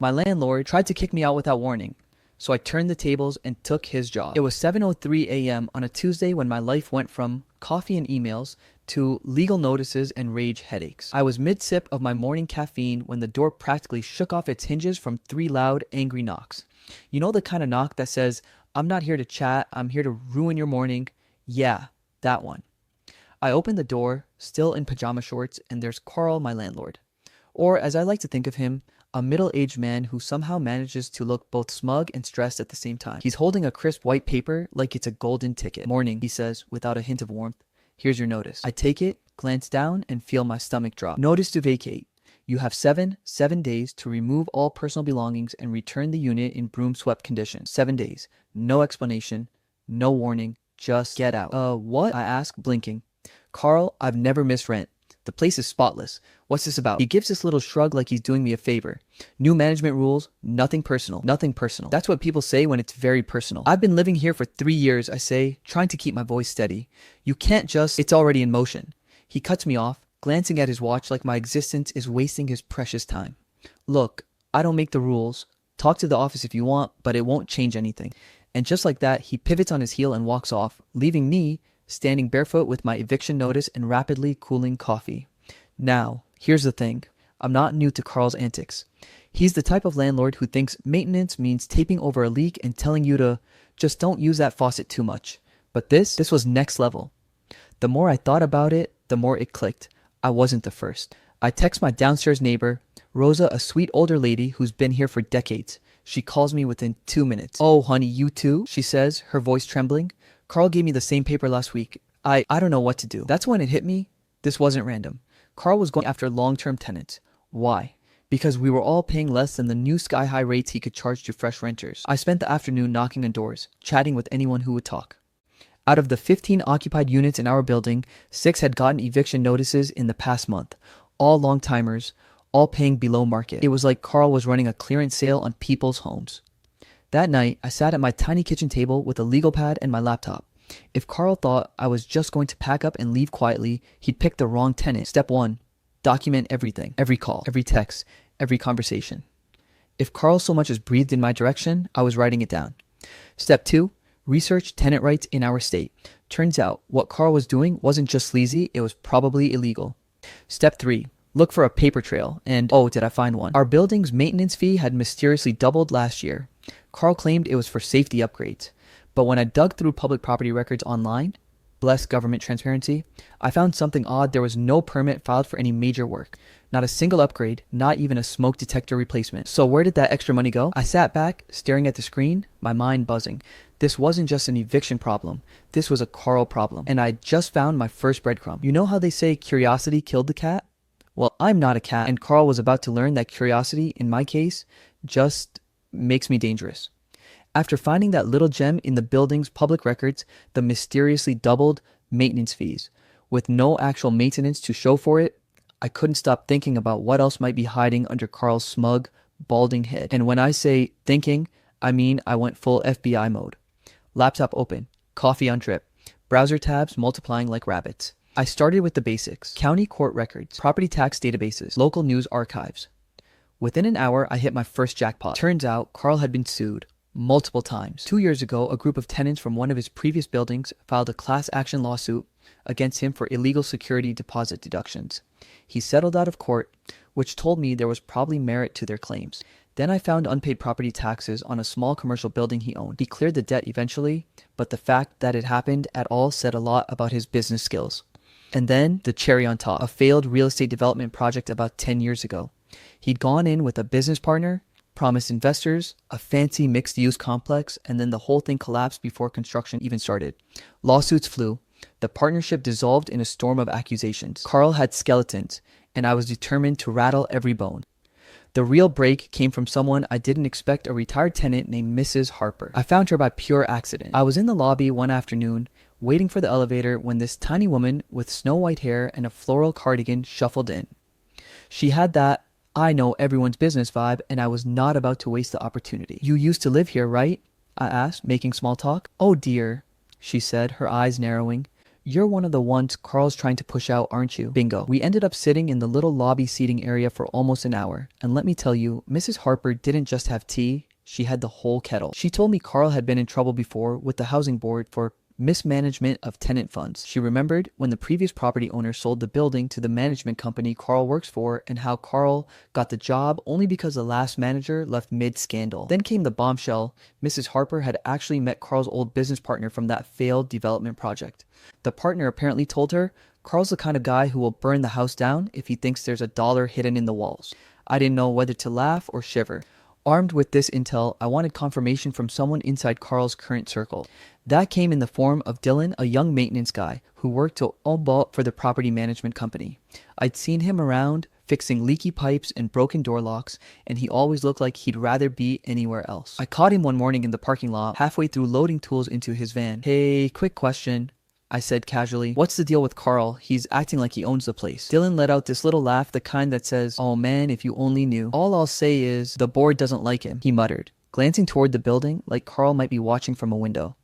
My landlord tried to kick me out without warning, so I turned the tables and took his job. It was 7:03 a.m. on a Tuesday when my life went from coffee and emails to legal notices and rage headaches. I was mid-sip of my morning caffeine when the door practically shook off its hinges from three loud, angry knocks. You know the kind of knock that says, "I'm not here to chat, I'm here to ruin your morning." Yeah, that one. I opened the door, still in pajama shorts, and there's Carl, my landlord. Or, as I like to think of him, a middle-aged man who somehow manages to look both smug and stressed at the same time. He's holding a crisp white paper like it's a golden ticket. "Morning," he says, without a hint of warmth. "Here's your notice." I take it, glance down, and feel my stomach drop. "Notice to vacate. You have seven days to remove all personal belongings and return the unit in broom-swept condition. 7 days. No explanation, no warning, just get out." What?" I ask, blinking. "Carl, I've never missed rent. The place is spotless. What's this about?" He gives this little shrug like he's doing me a favor. "New management rules, nothing personal, nothing personal." That's what people say when it's very personal. "I've been living here for 3 years," I say, trying to keep my voice steady. "You can't just, it's already in motion." He cuts me off, glancing at his watch like my existence is wasting his precious time. "Look, I don't make the rules. Talk to the office if you want, but it won't change anything." And just like that, he pivots on his heel and walks off, leaving me standing barefoot with my eviction notice and rapidly cooling coffee. Now, here's the thing. I'm not new to Carl's antics. He's the type of landlord who thinks maintenance means taping over a leak and telling you to just don't use that faucet too much. But this was next level. The more I thought about it, the more it clicked. I wasn't the first. I text my downstairs neighbor, Rosa, a sweet older lady who's been here for decades. She calls me within 2 minutes. "Oh, honey, you too?" she says, her voice trembling. "Carl gave me the same paper last week. I don't know what to do." That's when it hit me. This wasn't random. Carl was going after long-term tenants. Why? Because we were all paying less than the new sky-high rates he could charge to fresh renters. I spent the afternoon knocking on doors, chatting with anyone who would talk. Out of the 15 occupied units in our building, 6 had gotten eviction notices in the past month. All long-timers, all paying below market. It was like Carl was running a clearance sale on people's homes. That night, I sat at my tiny kitchen table with a legal pad and my laptop. If Carl thought I was just going to pack up and leave quietly, he'd picked the wrong tenant. Step 1. Document everything. Every call, every text, every conversation. If Carl so much as breathed in my direction, I was writing it down. Step 2. Research tenant rights in our state. Turns out, what Carl was doing wasn't just sleazy, it was probably illegal. Step 3. Look for a paper trail, and oh, did I find one. Our building's maintenance fee had mysteriously doubled last year. Carl claimed it was for safety upgrades. But when I dug through public property records online, bless government transparency, I found something odd. There was no permit filed for any major work. Not a single upgrade, not even a smoke detector replacement. So where did that extra money go? I sat back, staring at the screen, my mind buzzing. This wasn't just an eviction problem. This was a Carl problem. And I just found my first breadcrumb. You know how they say curiosity killed the cat? Well, I'm not a cat, and Carl was about to learn that curiosity, in my case, just makes me dangerous. After finding that little gem in the building's public records, the mysteriously doubled maintenance fees, with no actual maintenance to show for it, I couldn't stop thinking about what else might be hiding under Carl's smug, balding head. And when I say thinking, I mean I went full FBI mode. Laptop open, coffee on drip, browser tabs multiplying like rabbits. I started with the basics: county court records, property tax databases, local news archives. Within an hour, I hit my first jackpot. Turns out, Carl had been sued multiple times. 2 years ago, a group of tenants from one of his previous buildings filed a class action lawsuit against him for illegal security deposit deductions. He settled out of court, which told me there was probably merit to their claims. Then I found unpaid property taxes on a small commercial building he owned. He cleared the debt eventually, but the fact that it happened at all said a lot about his business skills. And then, the cherry on top, a failed real estate development project about 10 years ago. He'd gone in with a business partner, promised investors a fancy mixed-use complex, and then the whole thing collapsed before construction even started. Lawsuits flew. The partnership dissolved in a storm of accusations. Carl had skeletons, and I was determined to rattle every bone. The real break came from someone I didn't expect, a retired tenant named Mrs. Harper. I found her by pure accident. I was in the lobby one afternoon, waiting for the elevator, when this tiny woman with snow-white hair and a floral cardigan shuffled in. She had that I know everyone's business vibe, and I was not about to waste the opportunity. "You used to live here, right?" I asked, making small talk. "Oh dear," she said, her eyes narrowing. "You're one of the ones Carl's trying to push out, aren't you?" Bingo. We ended up sitting in the little lobby seating area for almost an hour. And let me tell you, Mrs. Harper didn't just have tea, she had the whole kettle. She told me Carl had been in trouble before with the housing board for mismanagement of tenant funds. She remembered when the previous property owner sold the building to the management company Carl works for, and how Carl got the job only because the last manager left mid-scandal. Then came the bombshell: Mrs. Harper had actually met Carl's old business partner from that failed development project. The partner apparently told her, "Carl's the kind of guy who will burn the house down if he thinks there's a dollar hidden in the walls." I didn't know whether to laugh or shiver. Armed with this intel, I wanted confirmation from someone inside Carl's current circle. That came in the form of Dylan, a young maintenance guy who worked to all for the property management company. I'd seen him around fixing leaky pipes and broken door locks, and he always looked like he'd rather be anywhere else. I caught him one morning in the parking lot, halfway through loading tools into his van. "Hey, quick question," I said casually. "What's the deal with Carl? He's acting like he owns the place." Dylan let out this little laugh, the kind that says, "Oh man, if you only knew." "All I'll say is, the board doesn't like him," he muttered, glancing toward the building like Carl might be watching from a window.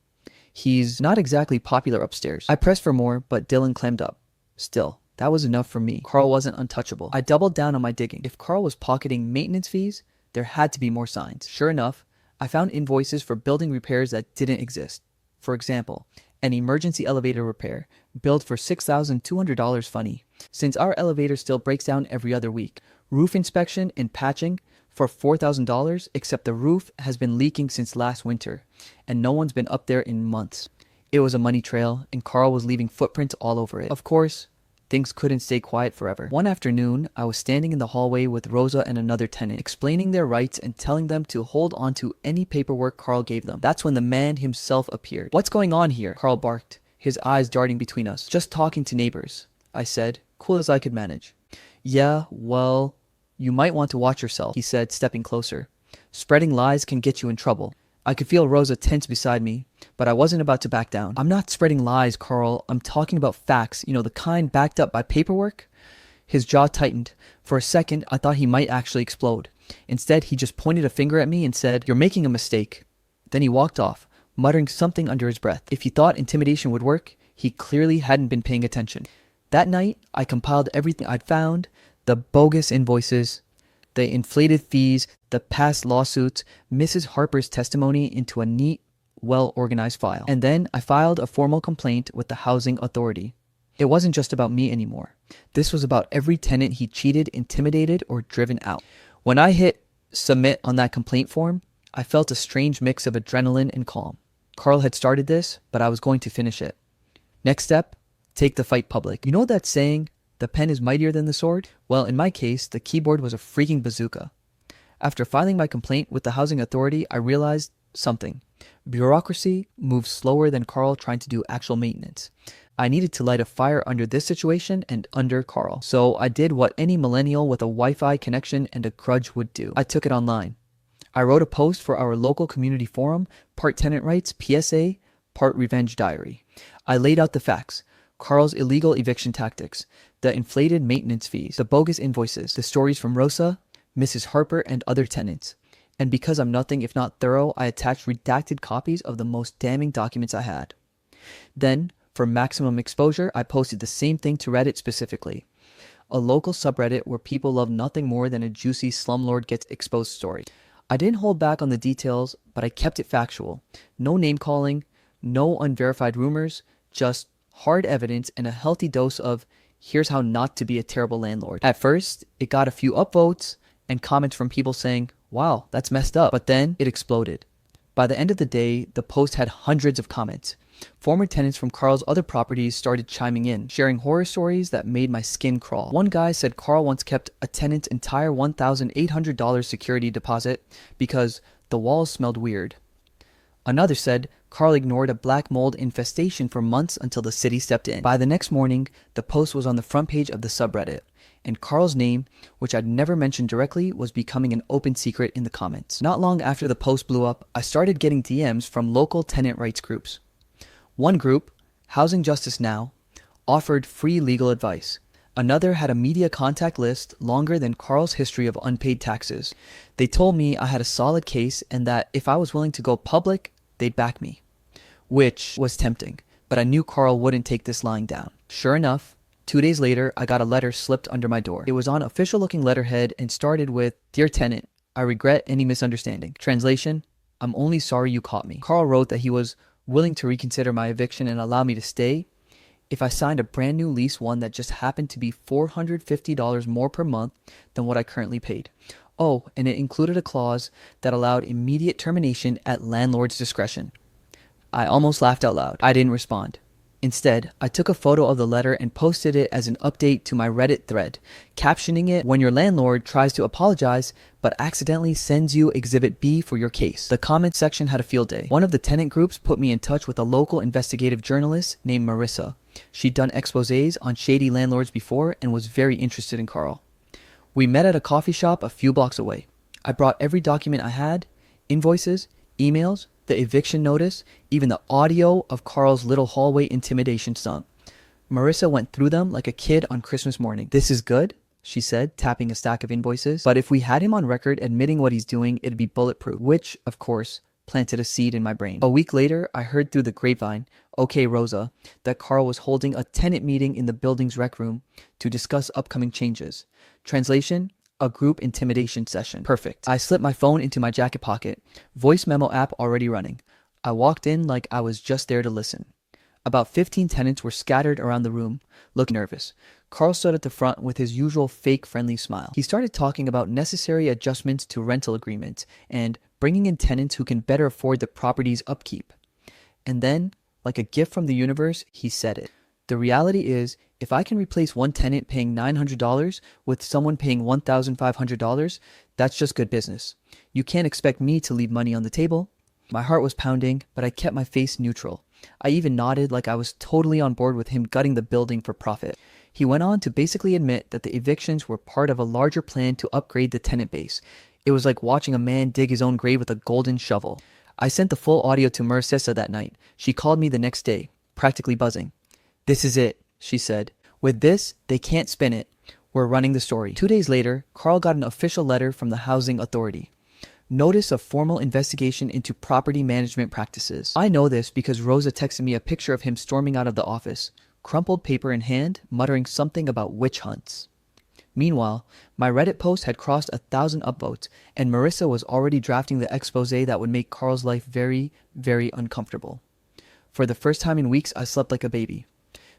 "He's not exactly popular upstairs." I pressed for more, but Dylan clammed up. Still, that was enough for me. Carl wasn't untouchable. I doubled down on my digging. If Carl was pocketing maintenance fees, there had to be more signs. Sure enough, I found invoices for building repairs that didn't exist. For example, an emergency elevator repair, billed for $6,200 funny, since our elevator still breaks down every other week. Roof inspection and patching for $4,000, except the roof has been leaking since last winter, and no one's been up there in months. It was a money trail, and Carl was leaving footprints all over it. Of course, things couldn't stay quiet forever. One afternoon, I was standing in the hallway with Rosa and another tenant, explaining their rights and telling them to hold on to any paperwork Carl gave them. That's when the man himself appeared. "What's going on here?" Carl barked, his eyes darting between us. "Just talking to neighbors," I said, cool as I could manage. "Yeah, well, you might want to watch yourself," he said, stepping closer. "Spreading lies can get you in trouble." I could feel Rosa tense beside me, but I wasn't about to back down. "I'm not spreading lies, Carl. I'm talking about facts, the kind backed up by paperwork." His jaw tightened. For a second, I thought he might actually explode. Instead, he just pointed a finger at me and said, "You're making a mistake." Then he walked off, muttering something under his breath. If he thought intimidation would work, he clearly hadn't been paying attention. That night, I compiled everything I'd found: the bogus invoices, the inflated fees, the past lawsuits, Mrs. Harper's testimony into a neat, well-organized file. And then I filed a formal complaint with the housing authority. It wasn't just about me anymore. This was about every tenant he cheated, intimidated, or driven out. When I hit submit on that complaint form, I felt a strange mix of adrenaline and calm. Carl had started this, but I was going to finish it. Next step, take the fight public. You know that saying, "The pen is mightier than the sword"? Well, in my case, the keyboard was a freaking bazooka. After filing my complaint with the housing authority, I realized something. Bureaucracy moves slower than Carl trying to do actual maintenance. I needed to light a fire under this situation and under Carl. So I did what any millennial with a Wi-Fi connection and a grudge would do. I took it online. I wrote a post for our local community forum, part tenant rights, PSA, part revenge diary. I laid out the facts: Carl's illegal eviction tactics, the inflated maintenance fees, the bogus invoices, the stories from Rosa, Mrs. Harper, and other tenants. And because I'm nothing if not thorough, I attached redacted copies of the most damning documents I had. Then, for maximum exposure, I posted the same thing to Reddit specifically, a local subreddit where people love nothing more than a juicy slumlord gets exposed story. I didn't hold back on the details, but I kept it factual. No name calling, no unverified rumors, just hard evidence and a healthy dose of here's how not to be a terrible landlord. At first, it got a few upvotes and comments from people saying, "Wow, that's messed up." But then it exploded. By the end of the day, the post had hundreds of comments. Former tenants from Carl's other properties started chiming in, sharing horror stories that made my skin crawl. One guy said Carl once kept a tenant's entire $1,800 security deposit because the walls smelled weird. Another said Carl ignored a black mold infestation for months until the city stepped in. By the next morning, the post was on the front page of the subreddit, and Carl's name, which I'd never mentioned directly, was becoming an open secret in the comments. Not long after the post blew up, I started getting DMs from local tenant rights groups. One group, Housing Justice Now, offered free legal advice. Another had a media contact list longer than Carl's history of unpaid taxes. They told me I had a solid case and that if I was willing to go public, they'd back me. Which was tempting. But I knew Carl wouldn't take this lying down. Sure enough, 2 days later, I got a letter slipped under my door. It was on official-looking letterhead and started with, "Dear tenant, I regret any misunderstanding." Translation, "I'm only sorry you caught me." Carl wrote that he was willing to reconsider my eviction and allow me to stay if I signed a brand new lease, one that just happened to be $450 more per month than what I currently paid. Oh, and it included a clause that allowed immediate termination at landlord's discretion. I almost laughed out loud. I didn't respond. Instead, I took a photo of the letter and posted it as an update to my Reddit thread, captioning it, "When your landlord tries to apologize but accidentally sends you Exhibit B for your case." The comment section had a field day. One of the tenant groups put me in touch with a local investigative journalist named Marissa. She'd done exposés on shady landlords before and was very interested in Carl. We met at a coffee shop a few blocks away. I brought every document I had, invoices, emails, the eviction notice, even the audio of Carl's little hallway intimidation song. Marissa went through them like a kid on Christmas morning. "This is good," she said, tapping a stack of invoices. "But if we had him on record admitting what he's doing, it'd be bulletproof," which, of course, planted a seed in my brain. A week later, I heard through the grapevine, "Okay, Rosa," that Carl was holding a tenant meeting in the building's rec room to discuss upcoming changes. Translation, a group intimidation session. Perfect. I slipped my phone into my jacket pocket, voice memo app already running. I walked in like I was just there to listen. About 15 tenants were scattered around the room, looking nervous. Carl stood at the front with his usual fake friendly smile. He started talking about necessary adjustments to rental agreements and bringing in tenants who can better afford the property's upkeep. And then, like a gift from the universe, he said it. "The reality is, if I can replace one tenant paying $900 with someone paying $1,500, that's just good business. You can't expect me to leave money on the table." My heart was pounding, but I kept my face neutral. I even nodded like I was totally on board with him gutting the building for profit. He went on to basically admit that the evictions were part of a larger plan to upgrade the tenant base. It was like watching a man dig his own grave with a golden shovel. I sent the full audio to Marissa that night. She called me the next day, practically buzzing. "This is it," she said. "With this, they can't spin it. We're running the story." 2 days later, Carl got an official letter from the Housing Authority. Notice of formal investigation into property management practices. I know this because Rosa texted me a picture of him storming out of the office, crumpled paper in hand, muttering something about witch hunts. Meanwhile, my Reddit post had crossed 1,000 upvotes, and Marissa was already drafting the expose that would make Carl's life very, very uncomfortable. For the first time in weeks, I slept like a baby.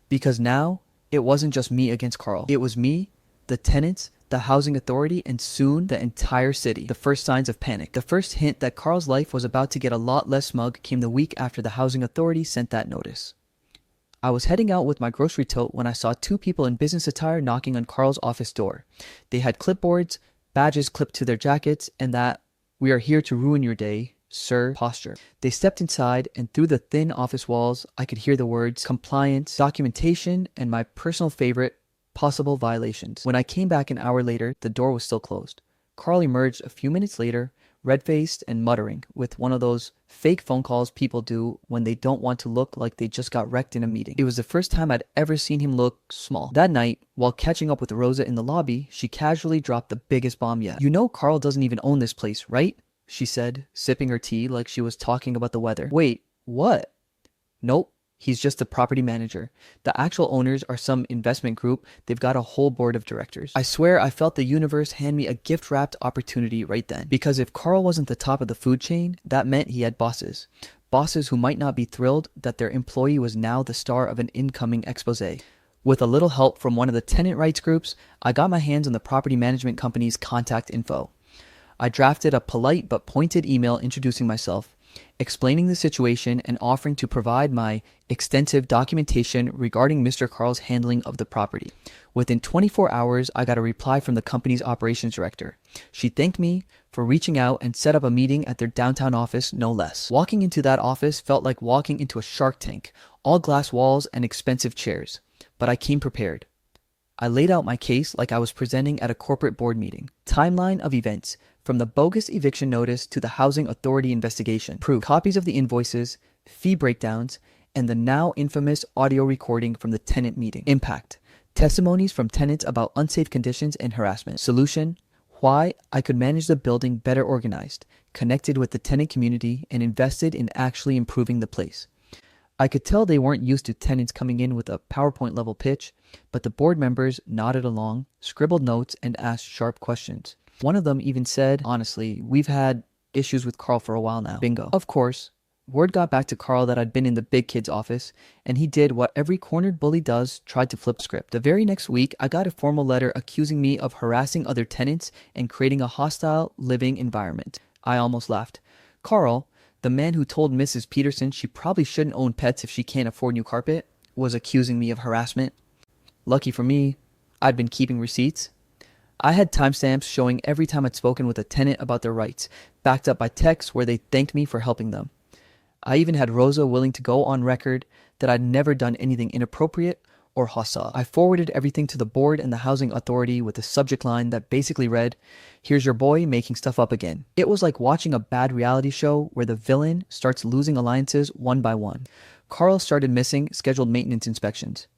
Because now, it wasn't just me against Carl. It was me, the tenants, the housing authority, and soon the entire city. The first signs of panic. The first hint that Carl's life was about to get a lot less smug came the week after the housing authority sent that notice. I was heading out with my grocery tote when I saw two people in business attire knocking on Carl's office door. They had clipboards, badges clipped to their jackets, and that "We are here to ruin your day, sir" posture. They stepped inside, and through the thin office walls, I could hear the words compliance, documentation, and my personal favorite, possible violations. When I came back an hour later, the door was still closed. Carl emerged a few minutes later, red-faced and muttering, with one of those fake phone calls people do when they don't want to look like they just got wrecked in a meeting. It was the first time I'd ever seen him look small. That night, while catching up with Rosa in the lobby, she casually dropped the biggest bomb yet. "You know Carl doesn't even own this place, right?" she said, sipping her tea like she was talking about the weather. "Wait, what?" "Nope. He's just the property manager. The actual owners are some investment group. They've got a whole board of directors." I swear I felt the universe hand me a gift-wrapped opportunity right then. Because if Carl wasn't the top of the food chain, that meant he had bosses. Bosses who might not be thrilled that their employee was now the star of an incoming expose. With a little help from one of the tenant rights groups, I got my hands on the property management company's contact info. I drafted a polite but pointed email introducing myself, explaining the situation and offering to provide my extensive documentation regarding Mr. Carl's handling of the property. Within 24 hours, I got a reply from the company's operations director. She thanked me for reaching out and set up a meeting at their downtown office, no less. Walking into that office felt like walking into a shark tank, all glass walls and expensive chairs. But I came prepared. I laid out my case like I was presenting at a corporate board meeting. Timeline of events, from the bogus eviction notice to the housing authority investigation. Proof, copies of the invoices, fee breakdowns, and the now infamous audio recording from the tenant meeting. Impact, testimonies from tenants about unsafe conditions and harassment. Solution, why I could manage the building better organized, connected with the tenant community, and invested in actually improving the place. I could tell they weren't used to tenants coming in with a PowerPoint level pitch, but the board members nodded along, scribbled notes, and asked sharp questions. One of them even said, "Honestly, we've had issues with Carl for a while now." Bingo. Of course, word got back to Carl that I'd been in the big kid's office, and he did what every cornered bully does, tried to flip script. The very next week, I got a formal letter accusing me of harassing other tenants and creating a hostile living environment. I almost laughed. Carl, the man who told Mrs. Peterson she probably shouldn't own pets if she can't afford new carpet, was accusing me of harassment. Lucky for me, I'd been keeping receipts. I had timestamps showing every time I'd spoken with a tenant about their rights, backed up by texts where they thanked me for helping them. I even had Rosa willing to go on record that I'd never done anything inappropriate or hostile. I forwarded everything to the board and the housing authority with a subject line that basically read, "Here's your boy making stuff up again." It was like watching a bad reality show where the villain starts losing alliances one by one. Carl started missing scheduled maintenance inspections.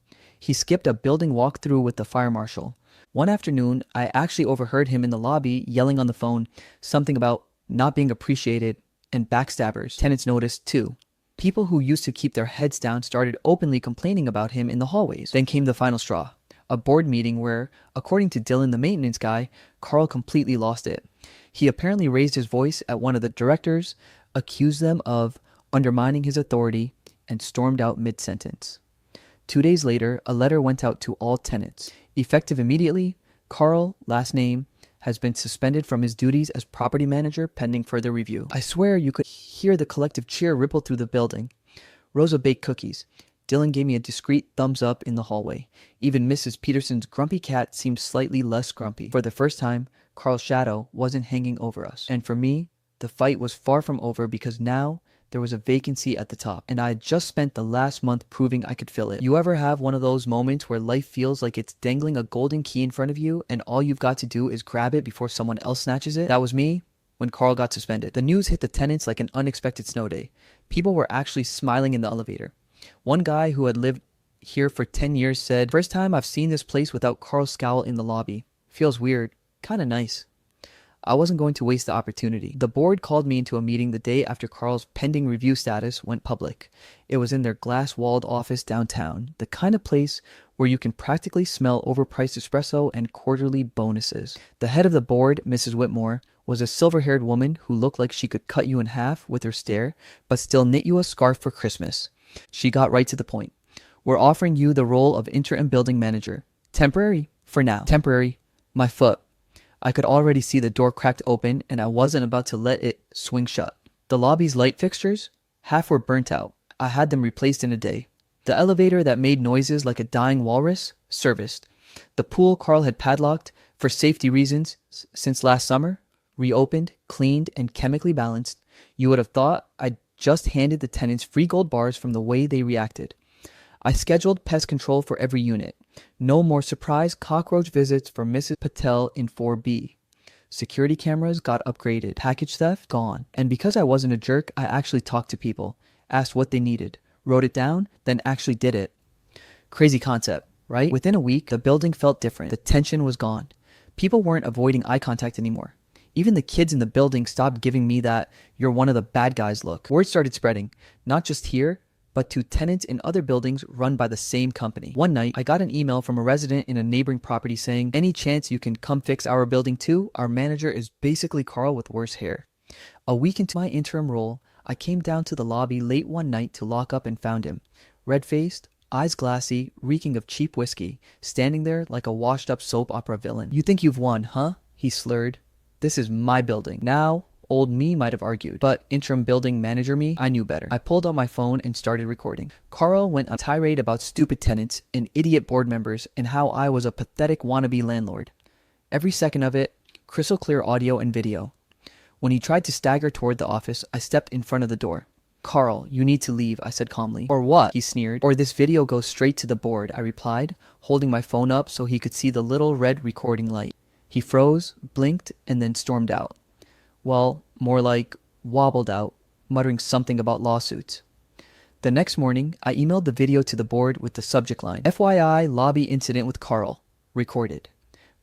He skipped a building walkthrough with the fire marshal. One afternoon, I actually overheard him in the lobby yelling on the phone something about not being appreciated and backstabbers. Tenants noticed too. People who used to keep their heads down started openly complaining about him in the hallways. Then came the final straw, a board meeting where, according to Dylan, the maintenance guy, Carl completely lost it. He apparently raised his voice at one of the directors, accused them of undermining his authority, and stormed out mid-sentence. 2 days later, a letter went out to all tenants. Effective immediately, Carl, last name, has been suspended from his duties as property manager pending further review. I swear you could hear the collective cheer ripple through the building. Rosa baked cookies. Dylan gave me a discreet thumbs up in the hallway. Even Mrs. Peterson's grumpy cat seemed slightly less grumpy. For the first time, Carl's shadow wasn't hanging over us. And for me, the fight was far from over because now there was a vacancy at the top, and I had just spent the last month proving I could fill it. You ever have one of those moments where life feels like it's dangling a golden key in front of you and all you've got to do is grab it before someone else snatches it? That was me when Carl got suspended. The news hit the tenants like an unexpected snow day. People were actually smiling in the elevator. One guy who had lived here for 10 years said, "First time I've seen this place without Carl's scowl in the lobby. Feels weird. Kinda nice." I wasn't going to waste the opportunity. The board called me into a meeting the day after Carl's pending review status went public. It was in their glass-walled office downtown, the kind of place where you can practically smell overpriced espresso and quarterly bonuses. The head of the board, Mrs. Whitmore, was a silver-haired woman who looked like she could cut you in half with her stare, but still knit you a scarf for Christmas. She got right to the point. "We're offering you the role of interim building manager. Temporary, for now." Temporary. My foot. I could already see the door cracked open, and I wasn't about to let it swing shut. The lobby's light fixtures? Half were burnt out. I had them replaced in a day. The elevator that made noises like a dying walrus? Serviced. The pool Carl had padlocked, for safety reasons, since last summer? Reopened, cleaned, and chemically balanced. You would have thought I'd just handed the tenants free gold bars from the way they reacted. I scheduled pest control for every unit. No more surprise cockroach visits for Mrs. Patel in 4B. Security cameras got upgraded. Package theft gone. And because I wasn't a jerk, I actually talked to people, asked what they needed, wrote it down, then actually did it. Crazy concept, right? Within a week, the building felt different. The tension was gone. People weren't avoiding eye contact anymore. Even the kids in the building stopped giving me that "you're one of the bad guys" look. Word started spreading, not just here, but to tenants in other buildings run by the same company. One night, I got an email from a resident in a neighboring property saying, "Any chance you can come fix our building too? Our manager is basically Carl with worse hair." A week into my interim role, I came down to the lobby late one night to lock up and found him. Red-faced, eyes glassy, reeking of cheap whiskey, standing there like a washed-up soap opera villain. "You think you've won, huh?" he slurred. "This is my building." Now, old me might have argued, but interim building manager me, I knew better. I pulled out my phone and started recording. Carl went on a tirade about stupid tenants and idiot board members and how I was a pathetic wannabe landlord. Every second of it, crystal clear audio and video. When he tried to stagger toward the office, I stepped in front of the door. "Carl, you need to leave," I said calmly. "Or what?" he sneered. "Or this video goes straight to the board," I replied, holding my phone up so he could see the little red recording light. He froze, blinked, and then stormed out. Well, more like wobbled out, muttering something about lawsuits. The next morning, I emailed the video to the board with the subject line, "FYI lobby incident with Carl. Recorded."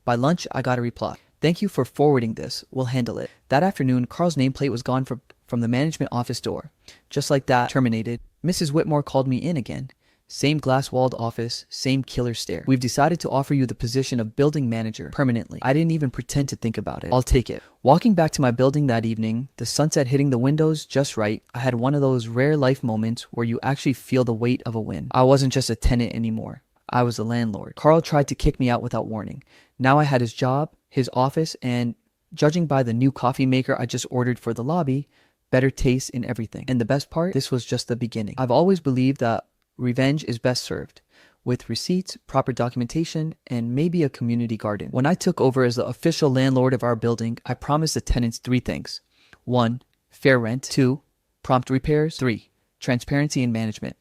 By lunch, I got a reply. "Thank you for forwarding this. We'll handle it." That afternoon, Carl's nameplate was gone from the management office door. Just like that, terminated. Mrs. Whitmore called me in again. Same glass-walled office, same killer stare. We've decided to offer you the position of building manager permanently. I didn't even pretend to think about it. I'll take it. Walking back to my building that evening, the sunset hitting the windows just right, I had one of those rare life moments where you actually feel the weight of a win. I wasn't just a tenant anymore. I was the landlord. Carl tried to kick me out without warning. Now I had his job, his office, and judging by the new coffee maker I just ordered for the lobby, better taste in everything. And the best part, this was just the beginning. I've always believed that revenge is best served with receipts, proper documentation, and maybe a community garden. When I took over as the official landlord of our building, I promised the tenants 3 things. 1. Fair rent. 2. Prompt repairs. 3. Transparency and management.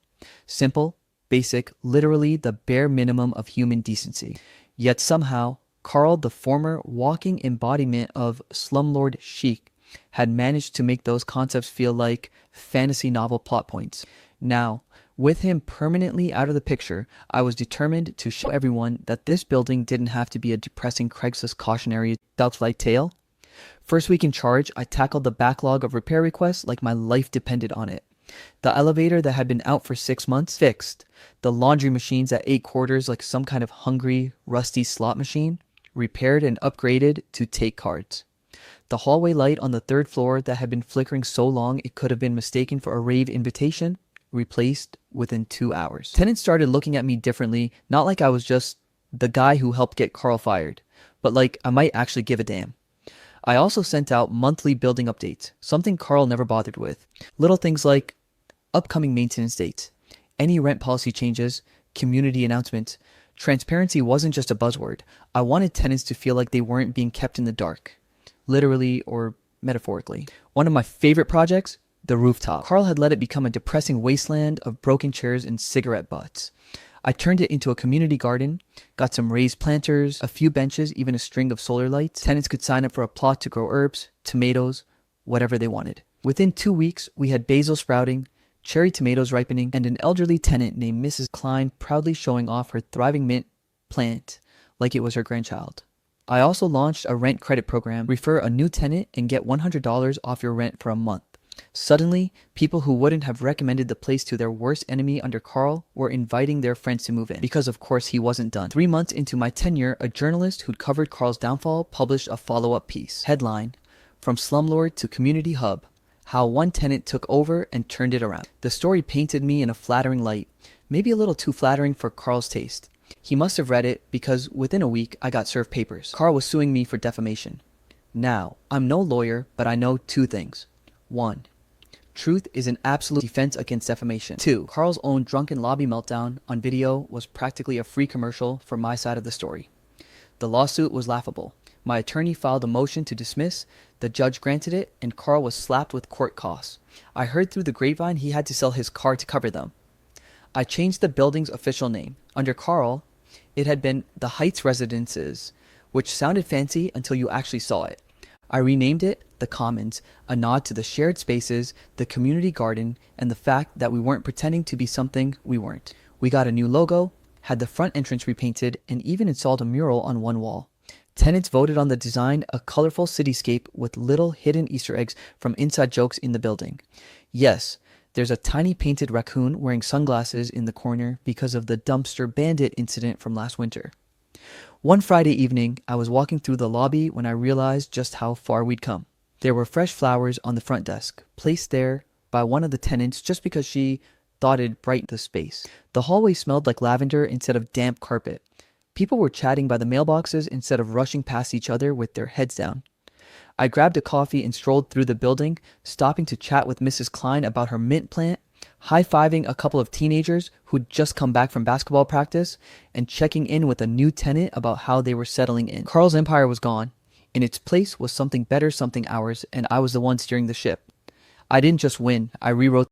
Simple, basic, literally the bare minimum of human decency. Yet somehow, Carl, the former walking embodiment of slumlord chic, had managed to make those concepts feel like fantasy novel plot points. Now, with him permanently out of the picture, I was determined to show everyone that this building didn't have to be a depressing Craigslist cautionary Doubtflight tale. First week in charge, I tackled the backlog of repair requests like my life depended on it. The elevator that had been out for 6 months, fixed. The laundry machines at 8 quarters like some kind of hungry, rusty slot machine, repaired and upgraded to take cards. The hallway light on the 3rd floor that had been flickering so long it could have been mistaken for a rave invitation, replaced within 2 hours. Tenants started looking at me differently, not like I was just the guy who helped get Carl fired, but like I might actually give a damn. I also sent out monthly building updates, something Carl never bothered with. Little things like upcoming maintenance dates, any rent policy changes, community announcements. Transparency wasn't just a buzzword. I wanted tenants to feel like they weren't being kept in the dark, literally or metaphorically. One of my favorite projects, the rooftop. Carl had let it become a depressing wasteland of broken chairs and cigarette butts. I turned it into a community garden, got some raised planters, a few benches, even a string of solar lights. Tenants could sign up for a plot to grow herbs, tomatoes, whatever they wanted. Within 2 weeks, we had basil sprouting, cherry tomatoes ripening, and an elderly tenant named Mrs. Klein proudly showing off her thriving mint plant like it was her grandchild. I also launched a rent credit program. Refer a new tenant and get $100 off your rent for a month. Suddenly, people who wouldn't have recommended the place to their worst enemy under Carl were inviting their friends to move in, because of course he wasn't done. 3 months into my tenure, a journalist who'd covered Carl's downfall published a follow-up piece. Headline, From Slumlord to Community Hub, How One Tenant Took Over and Turned It Around. The story painted me in a flattering light, maybe a little too flattering for Carl's taste. He must have read it because within a week I got served papers. Carl was suing me for defamation. Now, I'm no lawyer, but I know 2 things. 1. Truth is an absolute defense against defamation. 2. Carl's own drunken lobby meltdown on video was practically a free commercial for my side of the story. The lawsuit was laughable. My attorney filed a motion to dismiss, the judge granted it, and Carl was slapped with court costs. I heard through the grapevine he had to sell his car to cover them. I changed the building's official name. Under Carl, it had been the Heights Residences, which sounded fancy until you actually saw it. I renamed it the Commons, a nod to the shared spaces, the community garden, and the fact that we weren't pretending to be something we weren't. We got a new logo, had the front entrance repainted, and even installed a mural on one wall. Tenants voted on the design, a colorful cityscape with little hidden Easter eggs from inside jokes in the building. Yes, there's a tiny painted raccoon wearing sunglasses in the corner because of the dumpster bandit incident from last winter. One Friday evening, I was walking through the lobby when I realized just how far we'd come. There were fresh flowers on the front desk, placed there by one of the tenants just because she thought it'd brighten the space. The hallway smelled like lavender instead of damp carpet. People were chatting by the mailboxes instead of rushing past each other with their heads down. I grabbed a coffee and strolled through the building, stopping to chat with Mrs. Klein about her mint plant, high-fiving a couple of teenagers who'd just come back from basketball practice, and checking in with a new tenant about how they were settling in. Carl's empire was gone. In its place was something better, something ours, and I was the one steering the ship. I didn't just win, I rewrote